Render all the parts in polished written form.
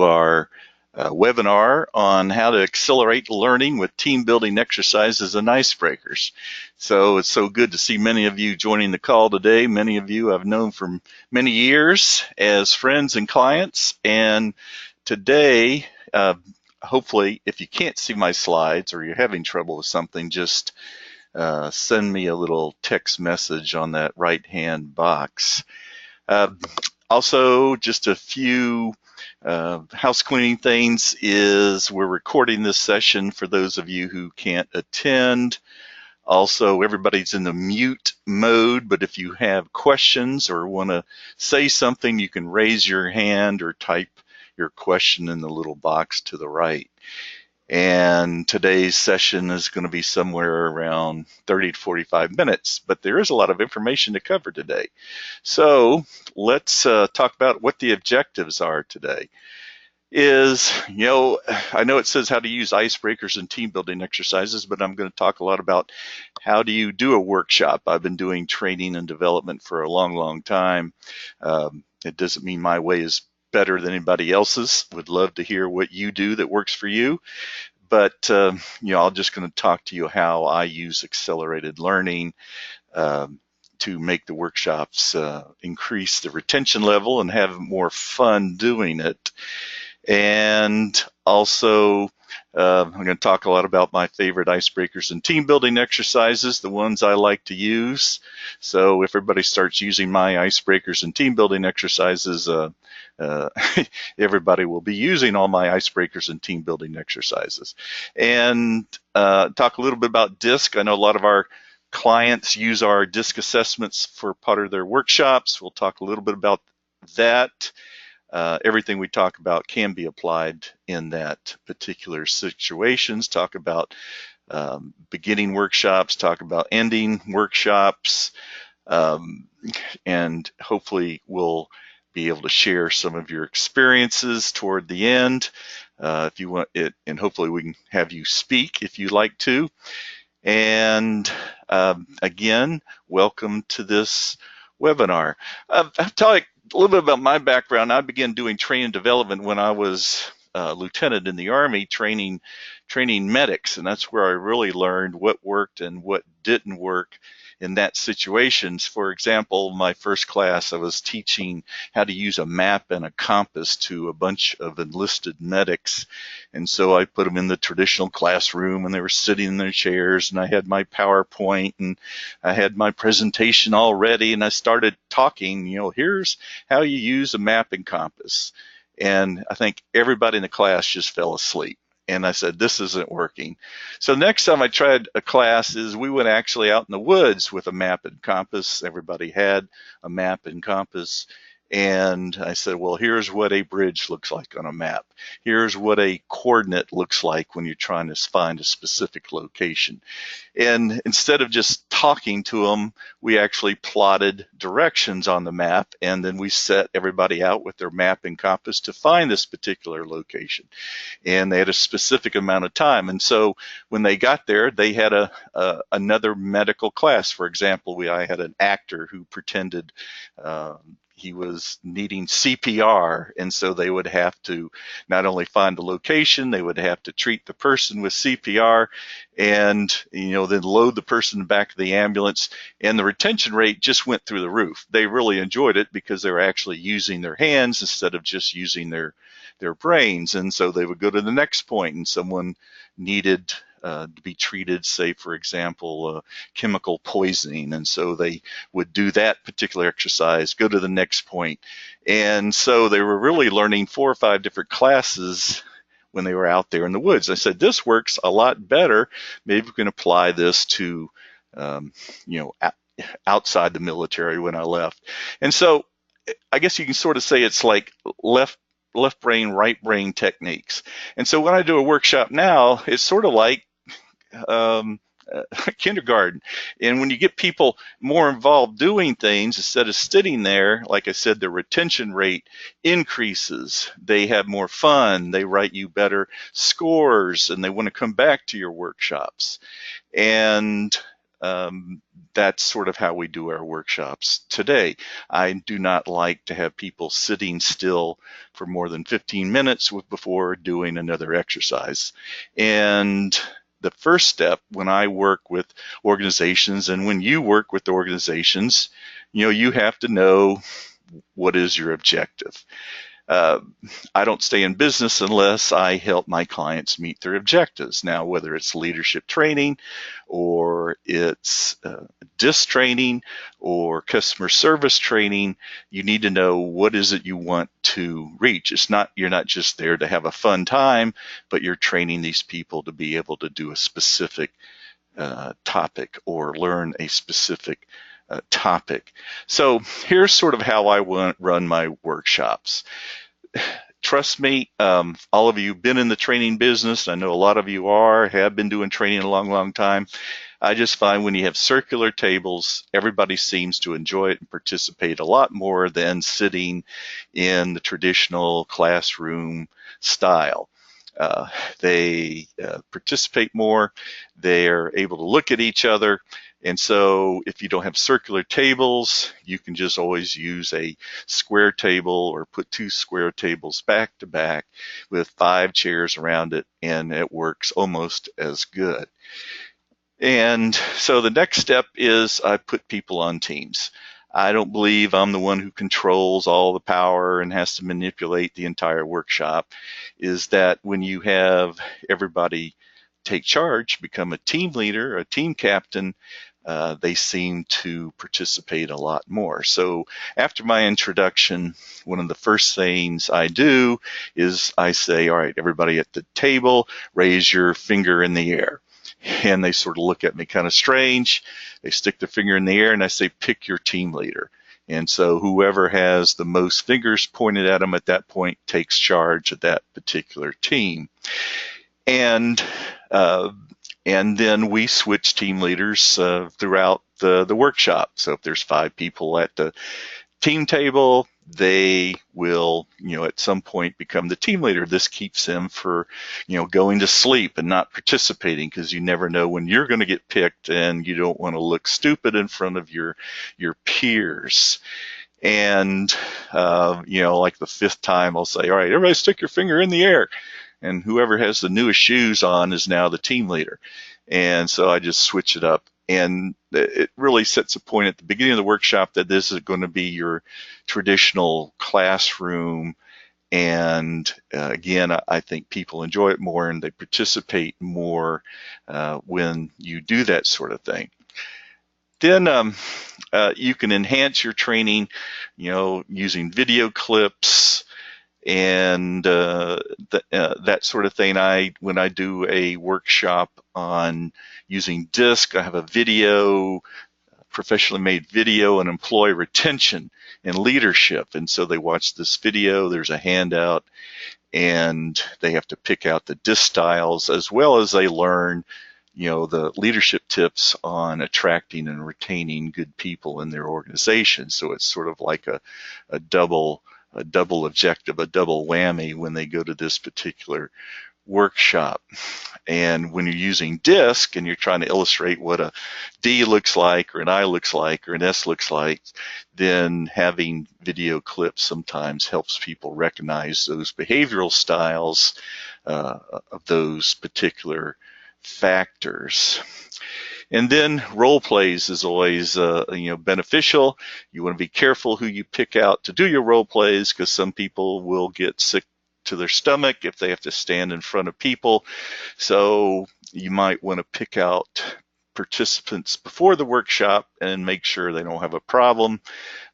our webinar on how to accelerate learning with team building exercises and icebreakers. So it's so good to see many of you joining the call today. Many of you I've known for many years as friends and clients. And today, hopefully, if you can't see my slides or you're having trouble with something, just send me a little text message on that right-hand box. Also, just a few house cleaning things is we're recording this session for those of you who can't attend. Also, everybody's in the mute mode, but if you have questions or want to say something, you can raise your hand or type your question in the little box to the right. And today's session is going to be somewhere around 30 to 45 minutes, but there is a lot of information to cover today. So let's talk about what the objectives are today. I know it says how to use icebreakers and team building exercises, but I'm going to talk a lot about how do you do a workshop. I've been doing training and development for a long, long time. It doesn't mean my way is better than anybody else's. Would love to hear what you do that works for you. But, I'm just going to talk to you how I use accelerated learning to make the workshops increase the retention level and have more fun doing it. And also, I'm going to talk a lot about my favorite icebreakers and team building exercises, the ones I like to use. So if everybody starts using my icebreakers and team building exercises, everybody will be using all my icebreakers and team building exercises. And talk a little bit about DISC. I know a lot of our clients use our DISC assessments for part of their workshops. We'll talk a little bit about that. Everything we talk about can be applied in that particular situations. Talk about beginning workshops, talk about ending workshops, and hopefully we'll be able to share some of your experiences toward the end if you want it, and hopefully we can have you speak if you'd like to. And again, welcome to this webinar. I'll tell you a little bit about my background. I began doing training and development when I was a lieutenant in the Army, training medics, and that's where I really learned what worked and what didn't work in that situations. For example, my first class, I was teaching how to use a map and a compass to a bunch of enlisted medics. And so I put them in the traditional classroom and they were sitting in their chairs, and I had my PowerPoint and I had my presentation all ready, and I started talking, here's how you use a map and compass. And I think everybody in the class just fell asleep. And I said, this isn't working. So next time I tried a class is we went actually out in the woods with a map and compass. Everybody had a map and compass. And I said, well, here's what a bridge looks like on a map. Here's what a coordinate looks like when you're trying to find a specific location. And instead of just talking to them, we actually plotted directions on the map, and then we set everybody out with their map and compass to find this particular location. And they had a specific amount of time. And so when they got there, they had another medical class. For example, I had an actor who pretended he was needing CPR, and so they would have to not only find the location, they would have to treat the person with CPR, and then load the person back to the ambulance. And the retention rate just went through the roof. They really enjoyed it because they were actually using their hands instead of just using their brains. And so they would go to the next point, and someone needed to be treated, say, for example, chemical poisoning. And so they would do that particular exercise, go to the next point. And so they were really learning 4 or 5 different classes when they were out there in the woods. I said, this works a lot better. Maybe we can apply this to, outside the military when I left. And so I guess you can sort of say it's like left brain, right brain techniques. And so when I do a workshop now, it's sort of like kindergarten. And when you get people more involved doing things instead of sitting there, like I said, the retention rate increases. They have more fun. They write you better scores, and they want to come back to your workshops. And that's sort of how we do our workshops today. I do not like to have people sitting still for more than 15 minutes before doing another exercise. And the first step when I work with organizations, and when you work with organizations, you have to know what is your objective. Uh, I don't stay in business unless I help my clients meet their objectives. Now, whether it's leadership training or it's DISC training or customer service training, you need to know what is it you want to reach. You're not just there to have a fun time, but you're training these people to be able to do a specific topic or learn a specific topic. So here's sort of how I run my workshops. Trust me, all of you have been in the training business. I know a lot of you have been doing training a long, long time. I just find when you have circular tables, everybody seems to enjoy it and participate a lot more than sitting in the traditional classroom style. They participate more. They're able to look at each other. And so if you don't have circular tables, you can just always use a square table or put two square tables back to back with 5 chairs around it, and it works almost as good. And so the next step is I put people on teams. I don't believe I'm the one who controls all the power and has to manipulate the entire workshop. Is that when you have everybody take charge, become a team leader, a team captain, they seem to participate a lot more. So after my introduction, one of the first things I do is I say, all right, everybody at the table, raise your finger in the air. And they sort of look at me kind of strange. They stick their finger in the air and I say, pick your team leader. And so whoever has the most fingers pointed at them at that point takes charge of that particular team. And then we switch team leaders throughout the workshop. So if there's 5 people at the team table, they will, at some point become the team leader. This keeps them for, going to sleep and not participating, because you never know when you're going to get picked and you don't want to look stupid in front of your peers. And, like the 5th time, I'll say, all right, everybody stick your finger in the air. And whoever has the newest shoes on is now the team leader. And so I just switch it up. And it really sets a point at the beginning of the workshop that this is going to be your traditional classroom. And again, I think people enjoy it more and they participate more when you do that sort of thing. Then you can enhance your training, using video clips and that sort of thing. When I do a workshop on using DISC, I have a video, professionally made video on employee retention and leadership. And so they watch this video, there's a handout, and they have to pick out the DISC styles, as well as they learn, the leadership tips on attracting and retaining good people in their organization. So it's sort of like a double objective, a double whammy when they go to this particular workshop. And when you're using DISC and you're trying to illustrate what a D looks like, or an I looks like, or an S looks like, then having video clips sometimes helps people recognize those behavioral styles of those particular factors. And then role plays is always beneficial. You want to be careful who you pick out to do your role plays, because some people will get sick to their stomach if they have to stand in front of people. So you might want to pick out participants before the workshop and make sure they don't have a problem.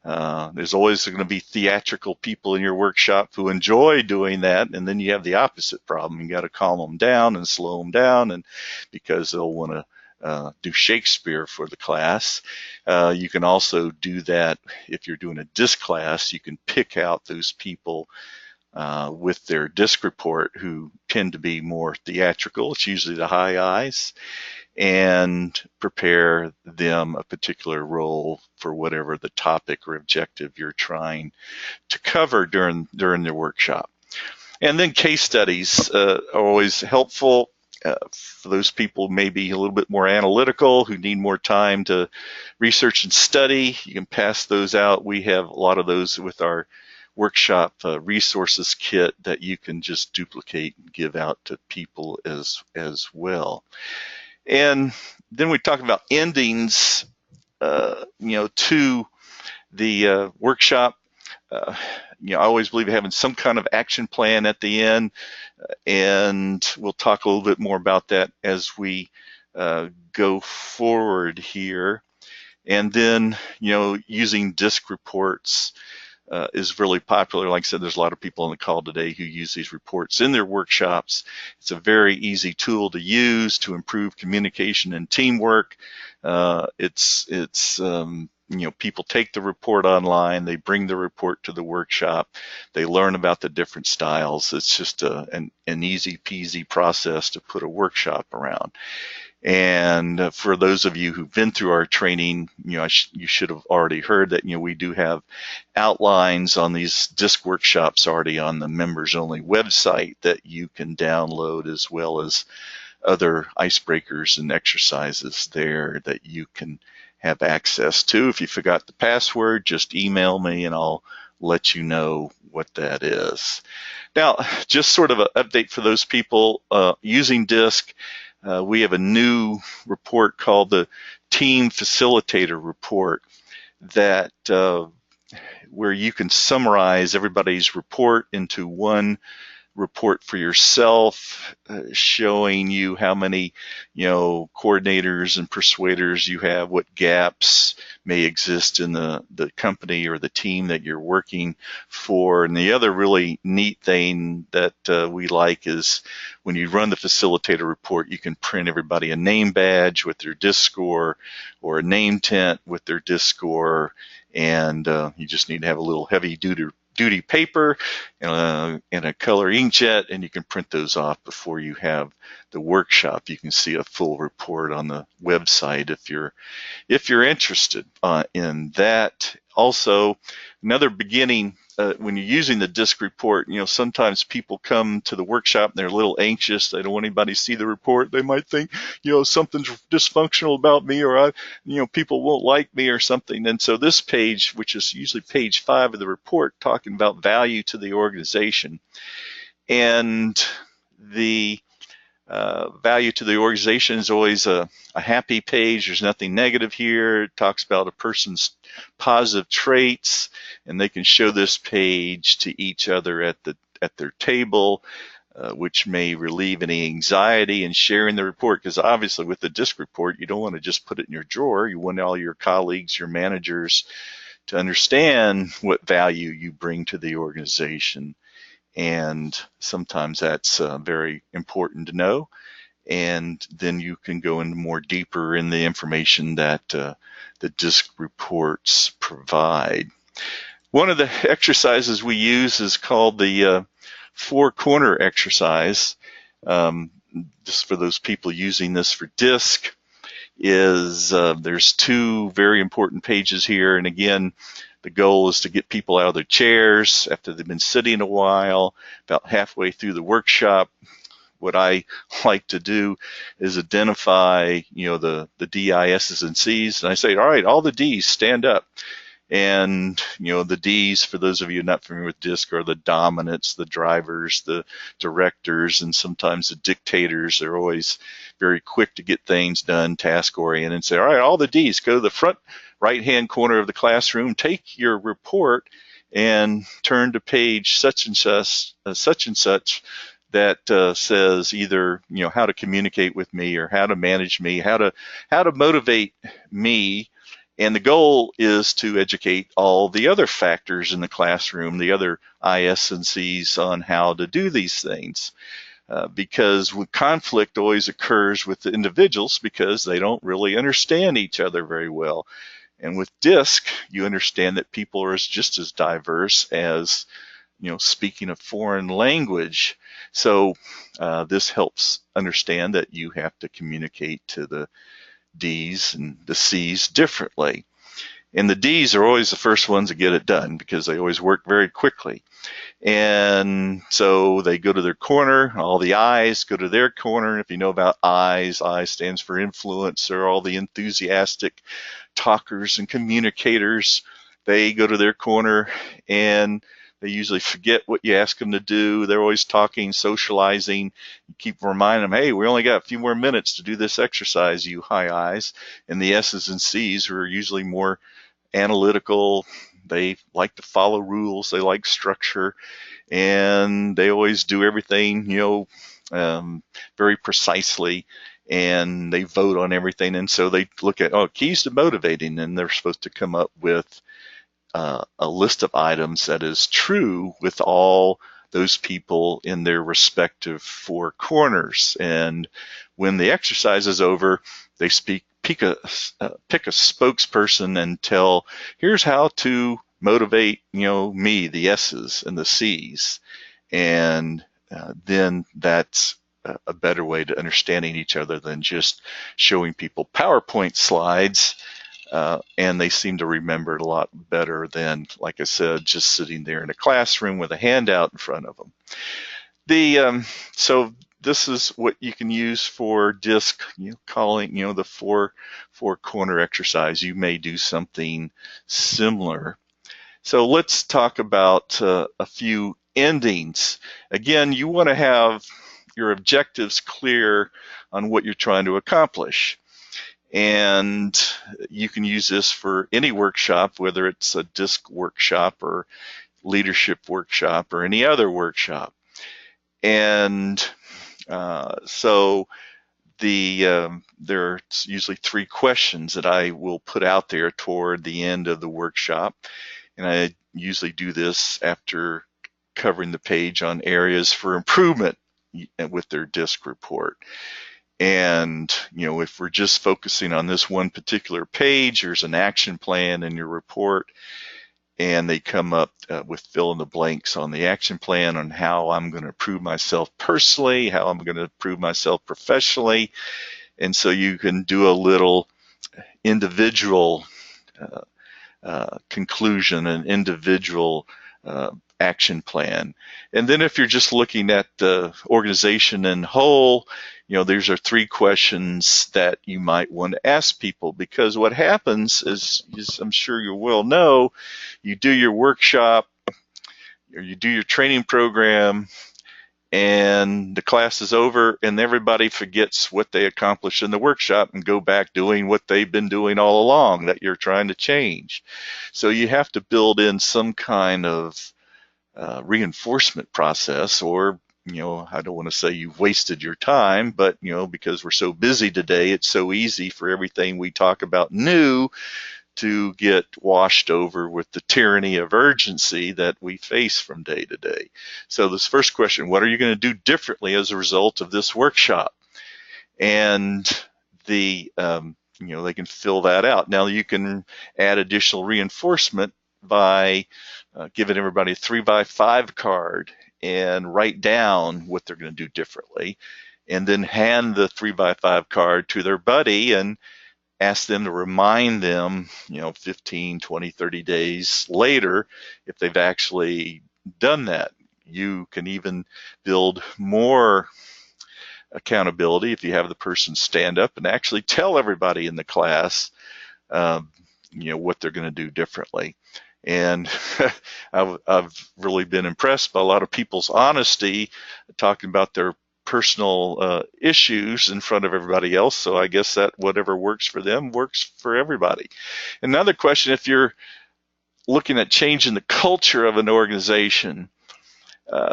There's always going to be theatrical people in your workshop who enjoy doing that, and then you have the opposite problem. You got to calm them down and slow them down, and because they'll want to do Shakespeare for the class. You can also do that if you're doing a DISC class. You can pick out those people with their DISC report who tend to be more theatrical. It's usually the high I's, and prepare them a particular role for whatever the topic or objective you're trying to cover during the workshop. And then case studies are always helpful. for those people maybe a little bit more analytical who need more time to research and study, you can pass those out. We have a lot of those with our workshop resources kit that you can just duplicate and give out to people as well. And then we talk about endings, to the workshop. I always believe having some kind of action plan at the end, and we'll talk a little bit more about that as we go forward here. And then, using disc reports is really popular. Like I said, there's a lot of people on the call today who use these reports in their workshops. It's a very easy tool to use to improve communication and teamwork. People take the report online, they bring the report to the workshop, they learn about the different styles. It's just an easy peasy process to put a workshop around. And for those of you who've been through our training, you should have already heard that, we do have outlines on these disc workshops already on the members only website that you can download, as well as other icebreakers and exercises there that you can have access to. If you forgot the password, just email me and I'll let you know what that is. Now, just sort of an update for those people using DISC. We have a new report called the Team Facilitator report that where you can summarize everybody's report into one report for yourself, showing you how many, coordinators and persuaders you have, what gaps may exist in the company or the team that you're working for. And the other really neat thing that we like is when you run the facilitator report, you can print everybody a name badge with their DISC score or a name tent with their DISC score. And you just need to have a little heavy duty paper and a color inkjet, and you can print those off before you have the workshop. You can see a full report on the website if you're interested in that. Also, another beginning, when you're using the DISC report, sometimes people come to the workshop and they're a little anxious. They don't want anybody to see the report. They might think, something's dysfunctional about me, or people won't like me or something. And so this page, which is usually page 5 of the report, talking about value to the organization, and the value to the organization is always a happy page. There's nothing negative here. It talks about a person's positive traits, and they can show this page to each other at their table, which may relieve any anxiety in sharing the report. Because obviously with the DISC report, you don't want to just put it in your drawer. You want all your colleagues, your managers, to understand what value you bring to the organization. And sometimes that's very important to know. And then you can go into more deeper in the information that the DISC reports provide. One of the exercises we use is called the 4-corner exercise. Just for those people using this for DISC, is there's 2 very important pages here. And again, the goal is to get people out of their chairs after they've been sitting a while. About halfway through the workshop, what I like to do is identify, the D, I, S's, and C's. And I say, all right, all the D's stand up. And, the D's, for those of you not familiar with DISC, are the dominants, the drivers, the directors, and sometimes the dictators. They're always very quick to get things done, task-oriented, and say, all right, all the D's, go to the front right-hand corner of the classroom, take your report, and turn to page such and such that says either, how to communicate with me, or how to manage me, how to motivate me. And the goal is to educate all the other factors in the classroom, the other IS and Cs, on how to do these things. Because conflict always occurs with the individuals because they don't really understand each other very well. And with DISC, you understand that people are just as diverse as, speaking a foreign language. So this helps understand that you have to communicate to the D's and the C's differently. And the D's are always the first ones to get it done because they always work very quickly. And so they go to their corner, all the I's go to their corner. If you know about I's, I stands for influencer, all the enthusiastic talkers and communicators, they go to their corner and they usually forget what you ask them to do. They're always talking, socializing. You keep reminding them, hey, we only got a few more minutes to do this exercise, you high I's. And the S's and C's are usually more analytical. They like to follow rules. They like structure, and they always do everything, very precisely, and they vote on everything. And so they look at, keys to motivating, and they're supposed to come up with a list of items that is true with all those people in their respective four corners. And when the exercise is over, they pick a spokesperson and tell, here's how to motivate, me, the S's and the C's. And then that's a better way to understanding each other than just showing people PowerPoint slides. And they seem to remember it a lot better than, like I said, just sitting there in a classroom with a handout in front of them. So this is what you can use for DISC, calling, the four corner exercise. You may do something similar. So let's talk about a few endings. Again, you want to have your objectives clear on what you're trying to accomplish. And you can use this for any workshop, whether it's a DISC workshop or leadership workshop or any other workshop. And so there's usually 3 questions that I will put out there toward the end of the workshop. And I usually do this after covering the page on areas for improvement with their DISC report. And, if we're just focusing on this one particular page, there's an action plan in your report, and they come up with fill in the blanks on the action plan on how I'm going to improve myself personally, how I'm going to improve myself professionally. And so you can do a little individual conclusion, an individual action plan. And then if you're just looking at the organization in whole, these are 3 questions that you might want to ask people, because what happens is I'm sure you well know, you do your workshop or you do your training program and the class is over and everybody forgets what they accomplished in the workshop and go back doing what they've been doing all along that you're trying to change. So you have to build in some kind of reinforcement process, or I don't want to say you've wasted your time, but because we're so busy today, it's so easy for everything we talk about new to get washed over with the tyranny of urgency that we face from day to day. So this first question, what are you going to do differently as a result of this workshop? And they can fill that out. Now you can add additional reinforcement by giving everybody a 3x5 card and write down what they're going to do differently, and then hand the 3x5 card to their buddy and ask them to remind them, 15, 20, 30 days later if they've actually done that. You can even build more accountability if you have the person stand up and actually tell everybody in the class, what they're going to do differently. And I've really been impressed by a lot of people's honesty talking about their personal issues in front of everybody else. So I guess that whatever works for them works for everybody. Another question, if you're looking at changing the culture of an organization,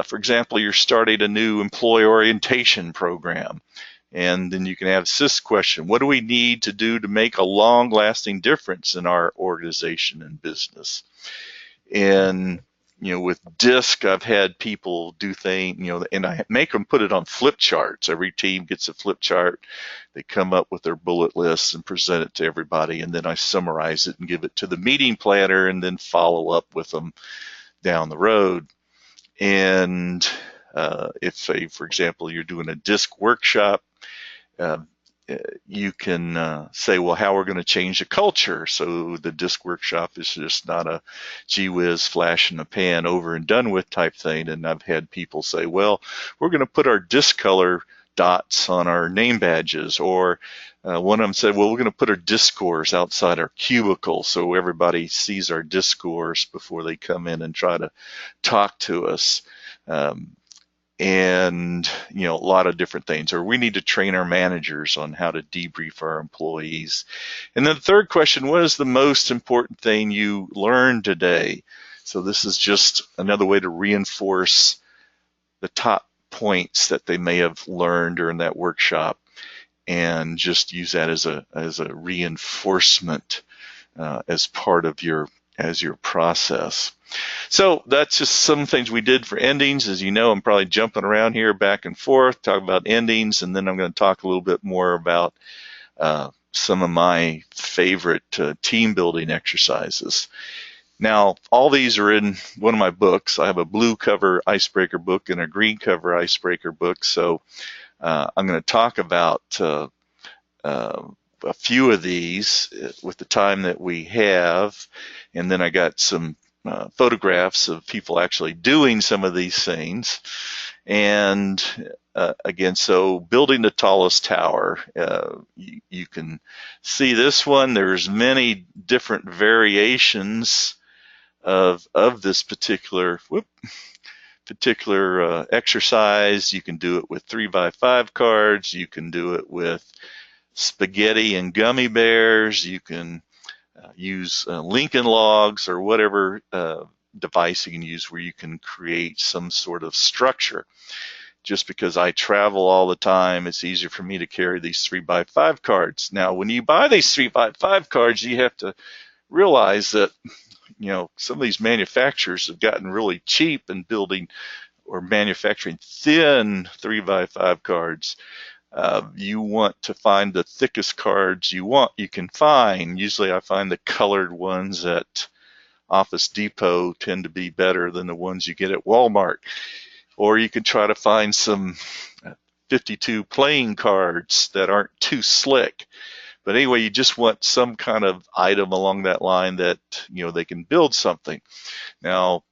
for example, you're starting a new employee orientation program, and then you can have this question, what do we need to do to make a long-lasting difference in our organization and business? And, with DISC, I've had people do things, and I make them put it on flip charts. Every team gets a flip chart. They come up with their bullet lists and present it to everybody, and then I summarize it and give it to the meeting planner and then follow up with them down the road. And if, say, for example, you're doing a DISC workshop, you can say, well, how we're going to change the culture. So the disc workshop is just not a gee whiz, flash in the pan, over and done with type thing. And I've had people say, well, we're going to put our disc color dots on our name badges. Or one of them said, well, we're going to put our disc scores outside our cubicle so everybody sees our disc scores before they come in and try to talk to us. And a lot of different things. Or we need to train our managers on how to debrief our employees. And then the third question, what is the most important thing you learned today? So this is just another way to reinforce the top points that they may have learned during that workshop, and just use that as a reinforcement as part of your process. So that's just some things we did for endings. As you know, I'm probably jumping around here back and forth, talking about endings, and then I'm going to talk a little bit more about some of my favorite team building exercises. Now, all these are in one of my books. I have a blue cover icebreaker book and a green cover icebreaker book. So I'm going to talk about a few of these with the time that we have. And then I got some photographs of people actually doing some of these things. And again, so building the tallest tower, you can see this one. There's many different variations of this particular exercise. You can do it with 3x5 cards. You can do it with spaghetti and gummy bears. You can use Lincoln logs or whatever device you can use where you can create some sort of structure. Just because I travel all the time, it's easier for me to carry these 3x5 cards. Now, when you buy these 3x5 cards, you have to realize that some of these manufacturers have gotten really cheap in building or manufacturing thin 3x5 cards. You want to find the thickest cards you can find. Usually I find the colored ones at Office Depot tend to be better than the ones you get at Walmart. Or you can try to find some 52 playing cards that aren't too slick. But anyway, you just want some kind of item along that line that they can build something. Now,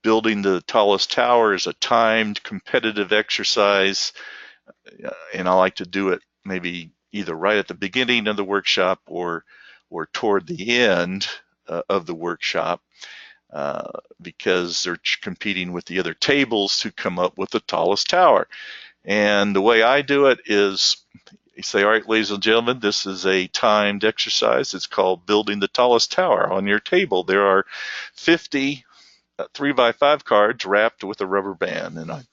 building the tallest tower is a timed competitive exercise, and I like to do it maybe either right at the beginning of the workshop or toward the end of the workshop, because they're competing with the other tables to come up with the tallest tower. And the way I do it is you say, all right, ladies and gentlemen, this is a timed exercise. It's called Building the Tallest Tower. On your table, there are 50 3x5 cards wrapped with a rubber band, and I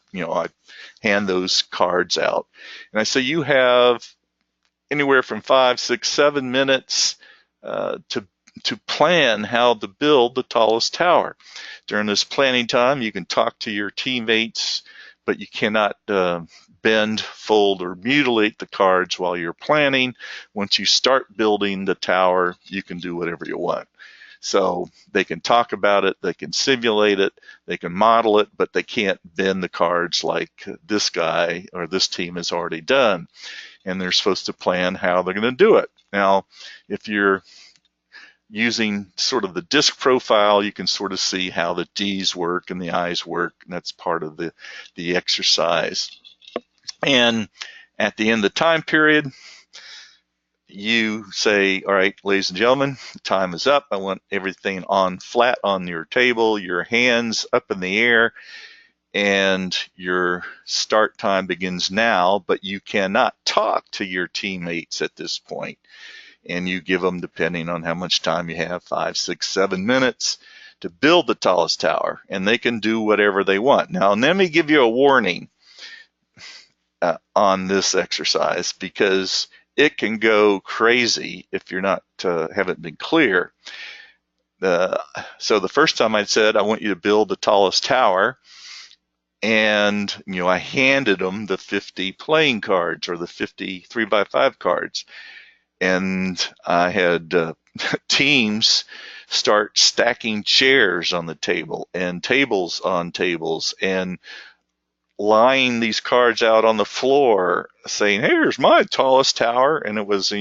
hand those cards out, and I say you have anywhere from 5, 6, 7 minutes to plan how to build the tallest tower. During this planning time, you can talk to your teammates, but you cannot bend, fold, or mutilate the cards while you're planning. Once you start building the tower, you can do whatever you want. So they can talk about it, they can simulate it, they can model it, but they can't bend the cards like this guy or this team has already done. And they're supposed to plan how they're going to do it. Now, if you're using sort of the disc profile, you can sort of see how the D's work and the I's work, and that's part of the exercise. And at the end of the time period, you say, all right, ladies and gentlemen, the time is up. I want everything on flat on your table, your hands up in the air, and your start time begins now, but you cannot talk to your teammates at this point. And you give them, depending on how much time you have, 5, 6, 7 minutes to build the tallest tower, and they can do whatever they want. Now, let me give you a warning on this exercise, because it can go crazy if you're not haven't been clear. So the first time I said, I want you to build the tallest tower, and I handed them the 50 playing cards or the 50 3x5 cards, and I had teams start stacking chairs on the table and tables on tables and lying these cards out on the floor saying, "Hey, here's my tallest tower," and it was,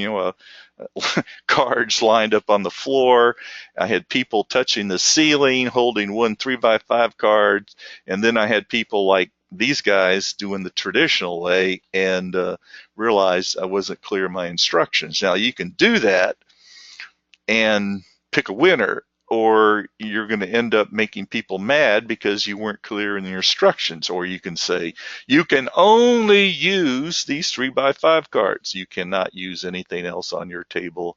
cards lined up on the floor. I had people touching the ceiling holding 1 3x5 card, and then I had people like these guys doing the traditional way, and realized I wasn't clear in my instructions. Now you can do that and pick a winner, or you're going to end up making people mad because you weren't clear in the instructions. Or you can say, you can only use these 3x5 cards. You cannot use anything else on your table,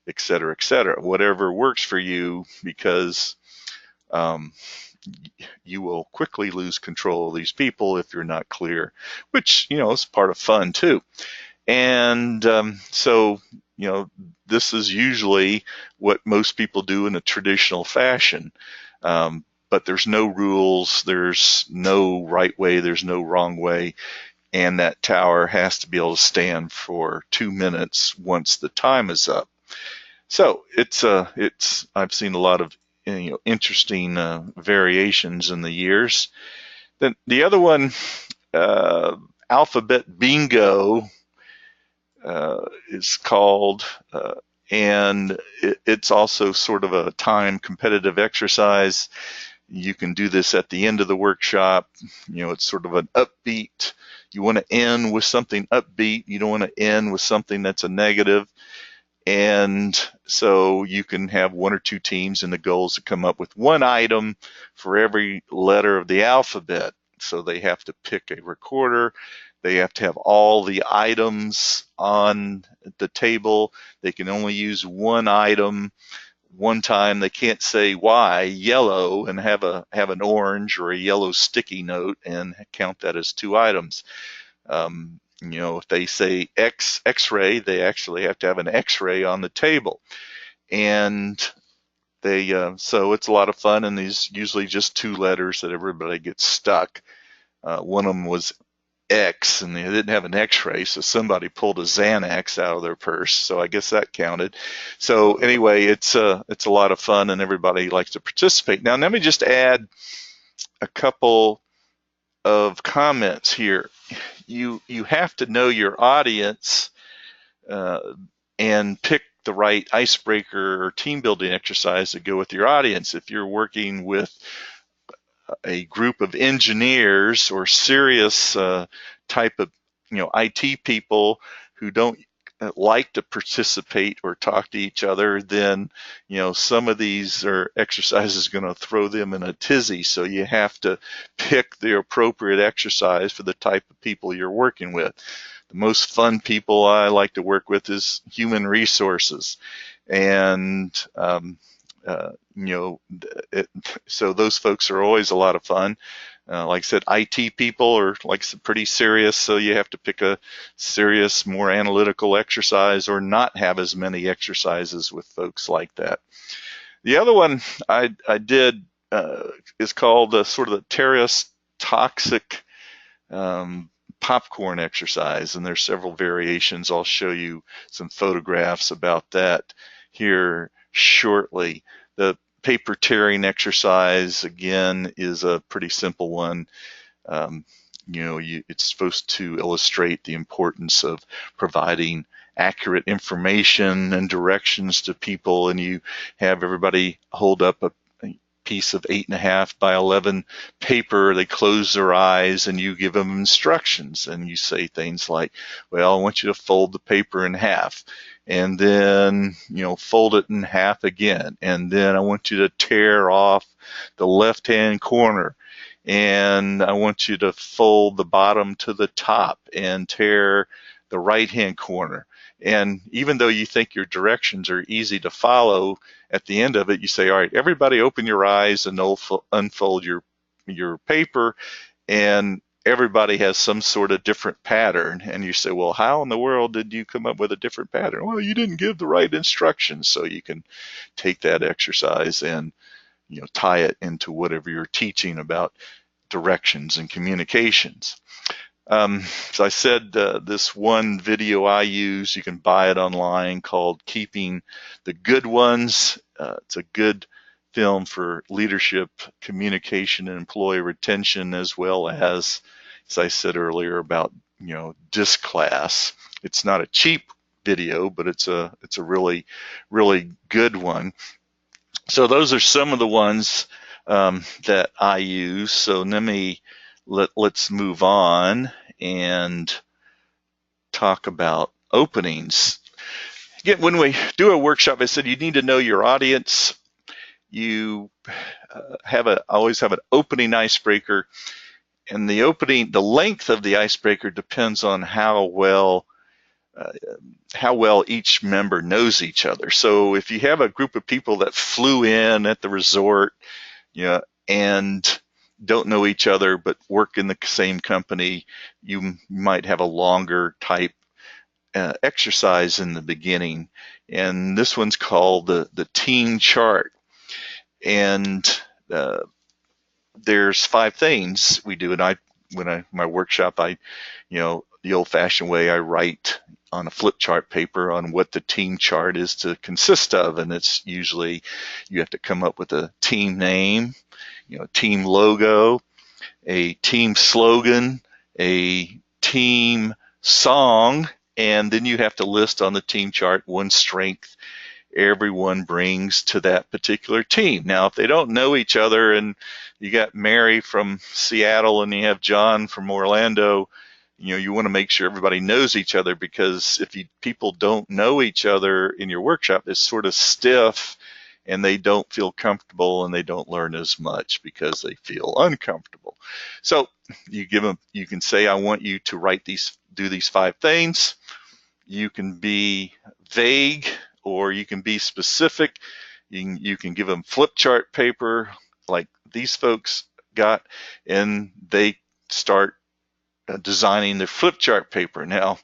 et cetera, whatever works for you, because you will quickly lose control of these people if you're not clear, which, is part of fun too. And so, this is usually what most people do in a traditional fashion. But there's no rules, there's no right way, there's no wrong way, and that tower has to be able to stand for 2 minutes once the time is up. So I've seen a lot of interesting variations in the years. Then the other one, Alphabet Bingo, is called, and it's also sort of a time competitive exercise. You can do this at the end of the workshop. It's sort of an upbeat. You want to end with something upbeat. You don't want to end with something that's a negative. And so you can have 1 or 2 teams, and the goal is to come up with 1 item for every letter of the alphabet. So they have to pick a recorder. They have to have all the items on the table. They can only use 1 item 1 time. They can't say Y, yellow, and have an orange or a yellow sticky note and count that as 2 items. If they say X-ray, they actually have to have an X-ray on the table. And so it's a lot of fun, and these usually just 2 letters that everybody gets stuck. One of them was X, and they didn't have an X-ray, so somebody pulled a Xanax out of their purse, so I guess that counted. So anyway, it's a lot of fun, and everybody likes to participate. Now let me just add a couple of comments here. You have to know your audience and pick the right icebreaker or team building exercise to go with your audience. If you're working with a group of engineers or serious type of IT people who don't like to participate or talk to each other, then some of these are exercises going to throw them in a tizzy. So you have to pick the appropriate exercise for the type of people you're working with. The most fun people I like to work with is human resources, and so those folks are always a lot of fun. Like I said, IT people are pretty serious, so you have to pick a serious, more analytical exercise, or not have as many exercises with folks like that. The other one I did is called sort of the Terrace Toxic popcorn exercise, and there's several variations. I'll show you some photographs about that here shortly. The paper tearing exercise, again, is a pretty simple one. It's supposed to illustrate the importance of providing accurate information and directions to people, and you have everybody hold up a piece of 8.5 by 11 paper. They close their eyes, and you give them instructions, and you say things like, well, I want you to fold the paper in half, and then fold it in half again, and then I want you to tear off the left hand corner, and I want you to fold the bottom to the top and tear the right hand corner. And even though you think your directions are easy to follow, at the end of it you say, all right, everybody open your eyes and unfold your paper, and everybody has some sort of different pattern. And you say, well, how in the world did you come up with a different pattern? Well, you didn't give the right instructions. So you can take that exercise and tie it into whatever you're teaching about directions and communications. So I said this one video I use, you can buy it online, called Keeping the Good Ones. It's a good film for leadership, communication, and employee retention, as well as as I said earlier about, disc class. It's not a cheap video, but it's a really, really good one. So those are some of the ones that I use. So let's move on and talk about openings. Again, when we do a workshop, I said you need to know your audience. You always have an opening icebreaker, and the length of the icebreaker depends on how well each member knows each other. So if you have a group of people that flew in at the resort, and don't know each other but work in the same company, you might have a longer type exercise in the beginning. And this one's called the team chart. And there's 5 things we do. And my workshop, the old-fashioned way, I write on a flip chart paper on what the team chart is to consist of. And it's usually you have to come up with a team name, team logo, a team slogan, a team song, and then you have to list on the team chart one strength everyone brings to that particular team. Now, if they don't know each other, and you got Mary from Seattle and you have John from Orlando, you want to make sure everybody knows each other, because if people don't know each other in your workshop, it's sort of stiff and they don't feel comfortable and they don't learn as much because they feel uncomfortable. So you can say, I want you to do these 5 things. You can be vague or you can be specific. You can give them flip chart paper like these folks got, and they start designing their flip chart paper. Now,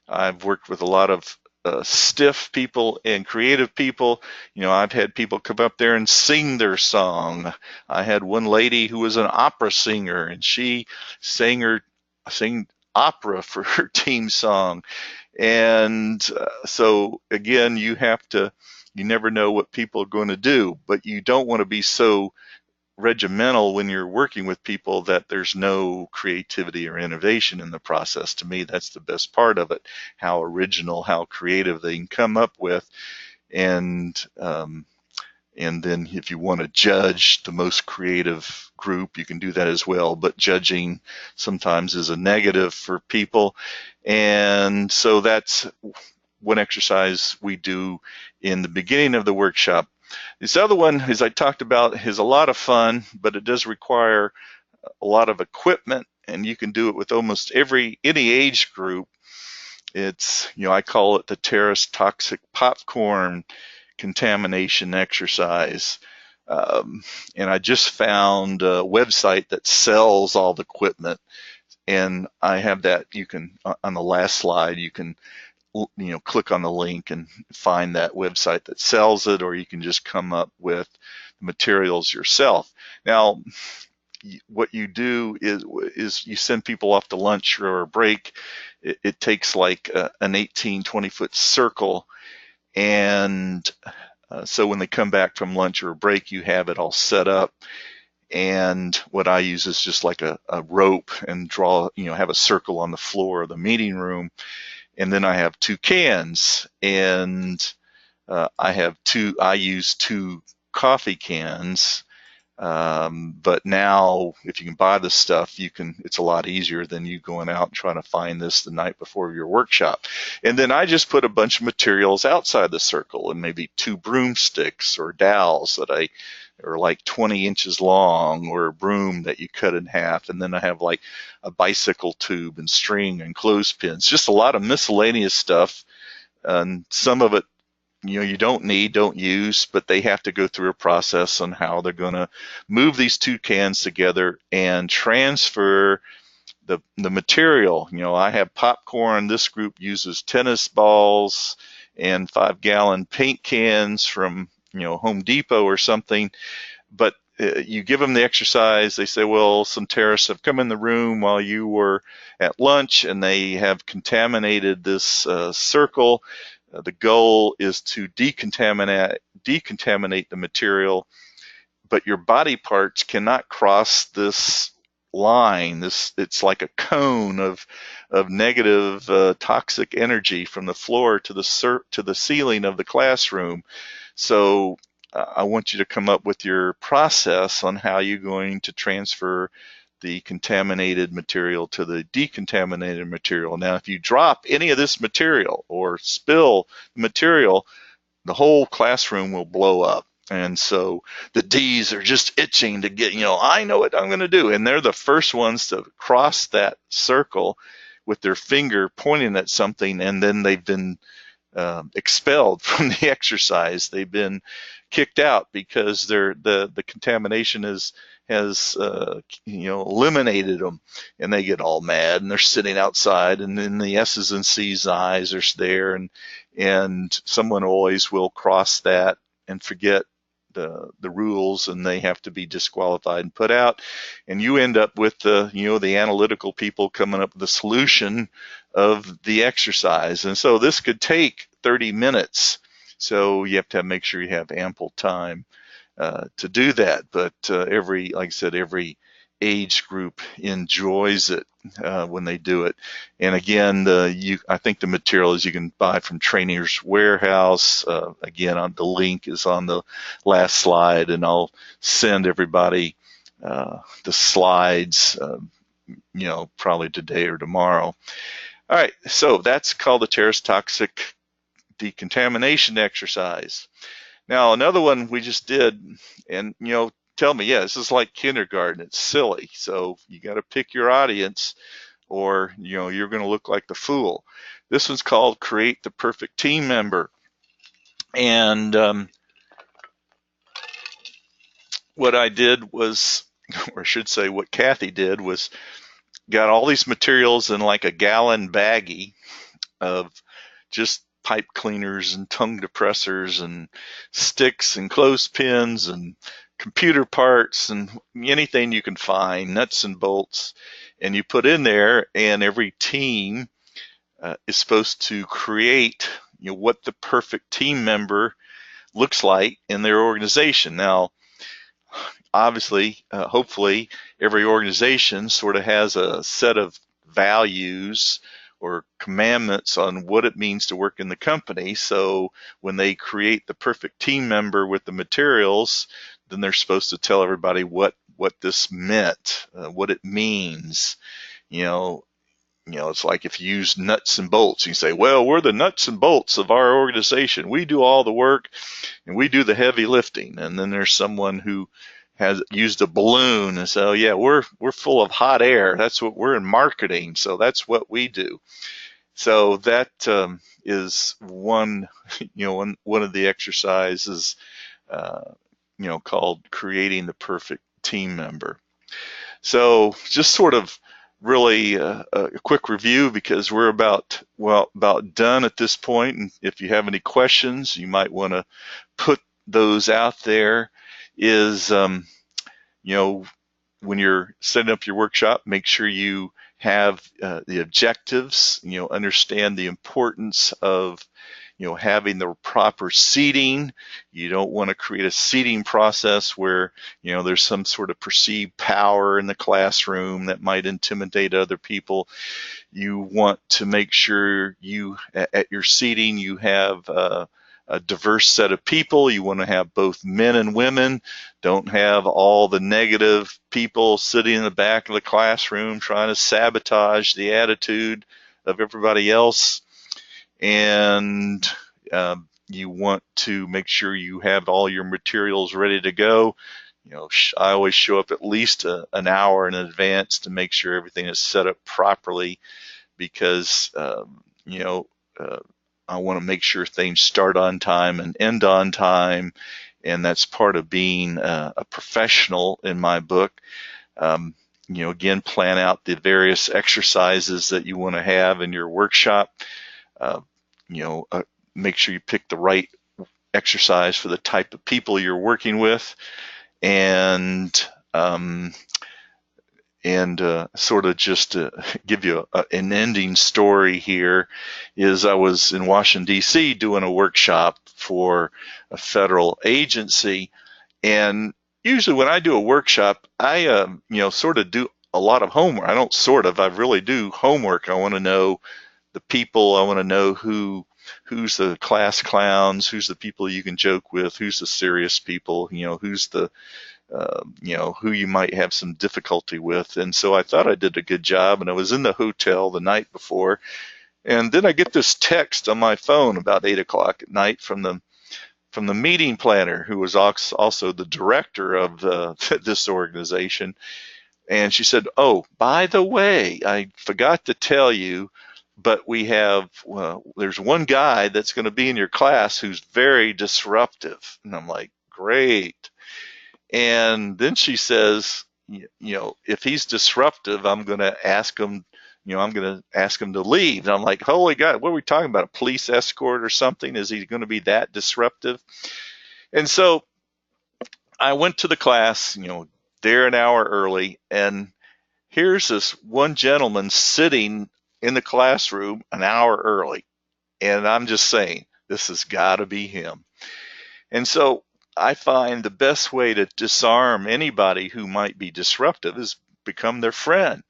I've worked with a lot of stiff people and creative people. I've had people come up there and sing their song. I had one lady who was an opera singer, and she sang opera for her team song. And so again, you never know what people are going to do, but you don't want to be so regimental when you're working with people that there's no creativity or innovation in the process. To me, that's the best part of it, how original, how creative they can come up with. And then if you want to judge the most creative group, you can do that as well. But judging sometimes is a negative for people. And so that's one exercise we do in the beginning of the workshop. This other one, as I talked about, is a lot of fun, but it does require a lot of equipment, and you can do it with almost any age group. It's, I call it the terrace toxic popcorn contamination exercise. And I just found a website that sells all the equipment, and I have that. You can, on the last slide, you can click on the link and find that website that sells it, or you can just come up with the materials yourself. Now, what you do is you send people off to lunch or a break. It takes like an 18-20 foot circle, and so when they come back from lunch or a break, you have it all set up. And what I use is just like a rope, and have a circle on the floor of the meeting room. And then I have 2 cans, and I use 2 coffee cans. But now, if you can buy the stuff, it's a lot easier than you going out and trying to find this the night before your workshop. And then I just put a bunch of materials outside the circle, and maybe 2 broomsticks or dowels that are like 20 inches long, or a broom that you cut in half. And then I have like a bicycle tube and string and clothespins, just a lot of miscellaneous stuff. And some of it, you don't use, but they have to go through a process on how they're going to move these 2 cans together and transfer the material. I have popcorn. This group uses tennis balls and 5-gallon paint cans from Home Depot or something. But you give them the exercise. They say, well, some terrorists have come in the room while you were at lunch, and they have contaminated this circle. The goal is to decontaminate the material, but your body parts cannot cross this line. It's like a cone of negative toxic energy from the floor to the ceiling of the classroom. So I want you to come up with your process on how you're going to transfer the contaminated material to the decontaminated material. Now, if you drop any of this material or spill material, the whole classroom will blow up. And so the D's are just itching to get, I know what I'm going to do. And they're the first ones to cross that circle with their finger pointing at something, and then they've been expelled from the exercise. They've been kicked out because the contamination has eliminated them, and they get all mad and they're sitting outside, and then the S's and C's eyes are there, and someone always will cross that and forget the rules, and they have to be disqualified and put out, and you end up with the analytical people coming up with the solution of the exercise. And so this could take 30 minutes, so you have to make sure you have ample time to do that. But like I said, every age group enjoys it when they do it. And again, I think the materials you can buy from Trainer's Warehouse. Again, the link is on the last slide, and I'll send everybody the slides, probably today or tomorrow. All right, so that's called the Terrace Toxic Decontamination Exercise. Now, another one we just did, and tell me, this is like kindergarten. It's silly. So you got to pick your audience, or you're going to look like the fool. This one's called Create the Perfect Team Member. And what I did was, or I should say what Kathy did was, got all these materials in like a gallon baggie of just pipe cleaners and tongue depressors and sticks and clothespins and computer parts and anything you can find, nuts and bolts, and you put in there, and every team is supposed to create what the perfect team member looks like in their organization. Now, obviously, hopefully, every organization sort of has a set of values or commandments on what it means to work in the company. So when they create the perfect team member with the materials, then they're supposed to tell everybody what this meant, what it means. It's like if you use nuts and bolts, you say, well, we're the nuts and bolts of our organization. We do all the work and we do the heavy lifting. And then there's someone who has used a balloon and so we're full of hot air. That's what we're in marketing, so that's what we do. So that is one of the exercises called Creating the Perfect Team Member. So just sort of really a quick review, because we're about done at this point, and if you have any questions, you might want to put those out there. Is when you're setting up your workshop, make sure you have the objectives, understand the importance of having the proper seating. You don't want to create a seating process where there's some sort of perceived power in the classroom that might intimidate other people. You want to make sure at your seating you have a diverse set of people. You want to have both men and women. Don't have all the negative people sitting in the back of the classroom trying to sabotage the attitude of everybody else. And you want to make sure you have all your materials ready to go. I always show up at least an hour in advance to make sure everything is set up properly, because I want to make sure things start on time and end on time, and that's part of being a professional in my book. Again, plan out the various exercises that you want to have in your workshop. Make sure you pick the right exercise for the type of people you're working with, and sort of just to give you an ending story here, is I was in Washington, D.C. doing a workshop for a federal agency, and usually when I do a workshop, I sort of do a lot of homework. I don't sort of, I really do homework. I want to know the people. I want to know who's the class clowns, who's the people you can joke with, who's the serious people, who's the who you might have some difficulty with. And so I thought I did a good job, and I was in the hotel the night before, and then I get this text on my phone about 8 o'clock at night from the meeting planner, who was also the director of this organization. And she said, "Oh, by the way, I forgot to tell you, but there's one guy that's going to be in your class who's very disruptive." And I'm like, "Great." And then she says, "If he's disruptive, I'm going to ask him, to leave." And I'm like, "Holy God, what are we talking about? A police escort or something? Is he going to be that disruptive?" And so I went to the class, there an hour early, and here's this one gentleman sitting in the classroom an hour early. And I'm just saying, this has got to be him. And so I find the best way to disarm anybody who might be disruptive is become their friend.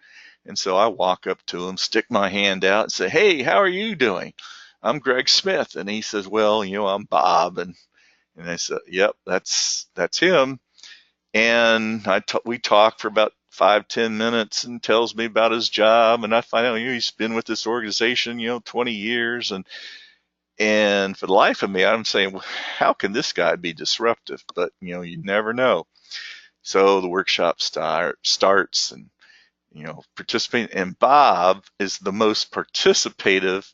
And so I walk up to him, stick my hand out, and say, "Hey, how are you doing? I'm Greg Smith." And he says, "Well, I'm Bob." And I said, "Yep, that's him." And we talked for about 5-10 minutes, and tells me about his job. And I find out he's been with this organization 20 years. And for the life of me, I'm saying, well, how can this guy be disruptive? But you never know. So the workshop starts, and participating. And Bob is the most participative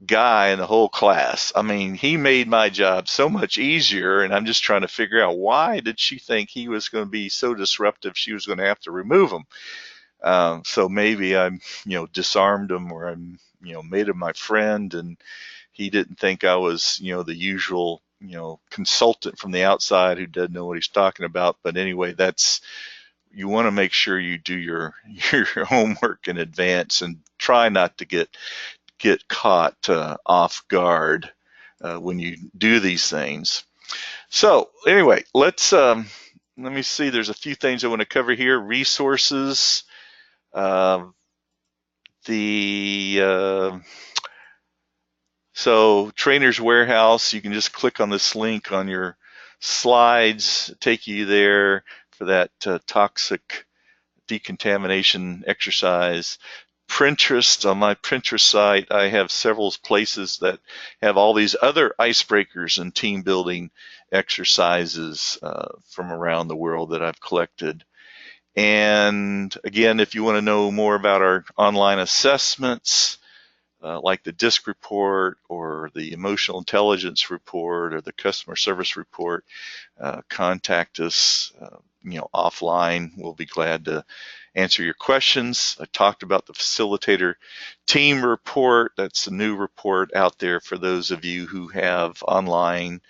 guy in the whole class. I mean, he made my job so much easier, and I'm just trying to figure out, why did she think he was going to be so disruptive she was going to have to remove him? So maybe I'm, disarmed him, or I'm, made him my friend, and he didn't think I was, the usual, consultant from the outside who doesn't know what he's talking about. But anyway, you want to make sure you do your homework in advance, and try not to get caught off guard when you do these things. So anyway, let me see. There's a few things I want to cover here. Resources. So Trainer's Warehouse, you can just click on this link on your slides, take you there for that toxic decontamination exercise. Pinterest, on my Pinterest site, I have several places that have all these other icebreakers and team building exercises from around the world that I've collected. And again, if you want to know more about our online assessments, like the DISC report, or the emotional intelligence report, or the customer service report, contact us offline. We'll be glad to answer your questions. I talked about the Facilitator team report. That's a new report out there for those of you who have online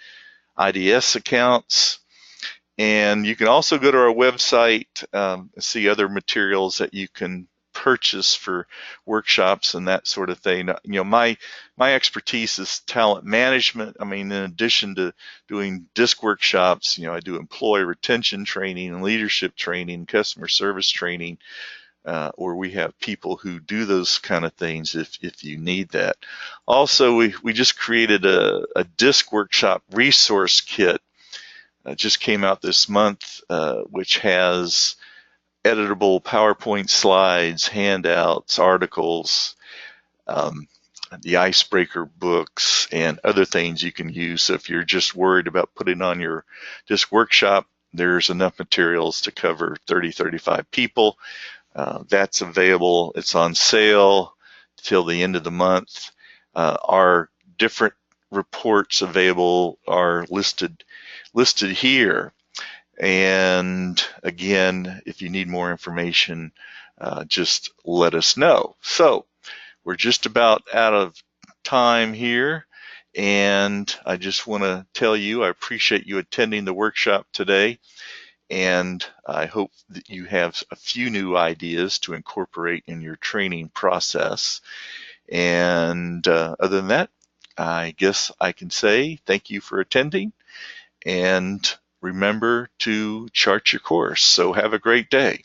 IDS accounts. And you can also go to our website and see other materials that you can purchase for workshops and that sort of thing. My expertise is talent management. I mean, in addition to doing DISC workshops, I do employee retention training and leadership training, customer service training, or we have people who do those kind of things if you need that. Also, we just created a DISC workshop resource kit. Just came out this month, which has editable PowerPoint slides, handouts, articles, the icebreaker books, and other things you can use. So if you're just worried about putting on your DISC workshop, there's enough materials to cover 30-35 people. That's available. It's on sale till the end of the month. Our different reports available are listed here. And again, if you need more information, just let us know. So we're just about out of time here, and I just want to tell you I appreciate you attending the workshop today, and I hope that you have a few new ideas to incorporate in your training process. And other than that, I guess I can say thank you for attending, and remember to chart your course. So have a great day.